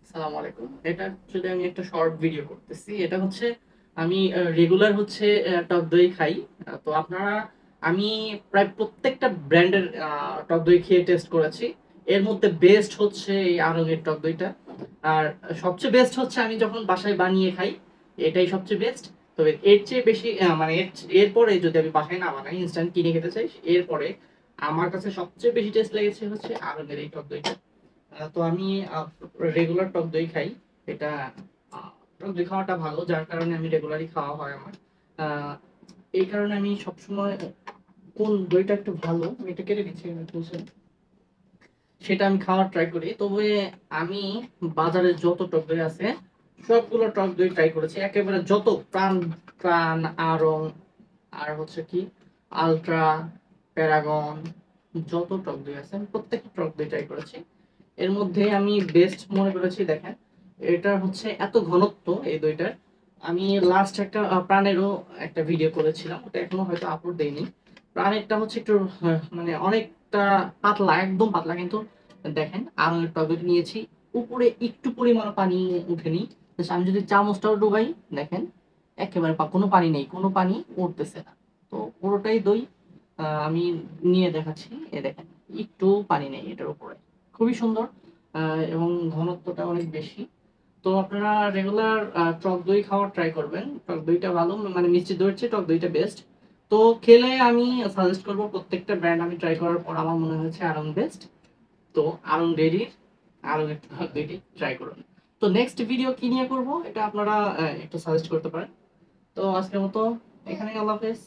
আসসালামু আলাইকুম। এটা অ্যাকচুয়ালি আমি একটা শর্ট ভিডিও করতেছি। এটা হচ্ছে আমি রেগুলার হচ্ছে টক দই খাই। তো আপনারা আমি প্রায় প্রত্যেকটা ব্র্যান্ডের টক দই খেয়ে টেস্ট করেছি। এর মধ্যে বেস্ট হচ্ছে এই আড়ং-এর টক দইটা। আর সবচেয়ে বেস্ট হচ্ছে আমি যখন বাসায় বানিয়ে খাই, এটাই সবচেয়ে বেস্ট। তবে এর চেয়ে বেশি মানে এরপরে যদি আমি বাসায় না বানাই, ইনস্ট্যান্ট কিনে খেতে চাই, এরপরে আমার কাছে সবচেয়ে বেশি টেস্ট লেগেছে হচ্ছে আড়ং-এর এই টক দইটা। তো আমি রেগুলার টক দই খাই। এটা টক দই খাওয়াটা ভালো, যার কারণে আমি রেগুলারই খাওয়া হয় আমার। আহ, এই কারণে আমি সবসময় কোন দইটা একটু ভালো, আমি এটা কেটে দিচ্ছি, আমি বলছি, সেটা আমি খাওয়ার ট্রাই করি। তবে আমি বাজারে যত টক দই আছে সবগুলো টক দই ট্রাই করেছি, একেবারে যত প্রাণ প্রাণ আড়ং, আর হচ্ছে কি আলট্রা, প্যারাগন, যত টক দই আছে আমি প্রত্যেকটা টক দই ট্রাই করেছি। এর মধ্যে আমি বেস্ট মনে করেছি, দেখেন এটা হচ্ছে এত ঘনত্ব এই দইটার। আমি লাস্ট একটা প্রাণেরও একটা ভিডিও করেছিলাম, ওটা এখনো হয়তো আপলোড দেইনি। প্রাণেরটা হচ্ছে একটু মানে অনেকটা পাতলা, একদম পাতলা, কিন্তু দেখেন আরো টক দই নিয়েছি, উপরে একটু পরিমাণ পানি উঠেনি। Just আমি যদি চামচটাও ডুবাই, দেখেন একেবারে কোনো পানি নেই, কোনো পানি উঠতেছে না। তো পুরোটাই দই। আমি নিয়ে দেখাচ্ছি, এ দেখেন একটু পানি নেই এটার উপরে, খুবই সুন্দর। এবং ঘনত্বটা অনেক বেশি। তো আপনারা রেগুলার টক দই খাওয়ার ট্রাই করবেন, টক দইটা ভালো, মানে মিষ্টি দইয়ের চেয়ে টক দইটা বেস্ট। তো খেলে আমি সাজেস্ট করবো, প্রত্যেকটা ব্র্যান্ড আমি ট্রাই করার পর আমার মনে হয়েছে আরং বেস্ট। তো আরং ডেইরির আরং একটু টক দইটি ট্রাই করুন। তো নেক্সট ভিডিও কি নিয়ে করব এটা আপনারা একটু সাজেস্ট করতে পারেন। তো আজকের মতো এখানে, আল্লাহ হাফেজ।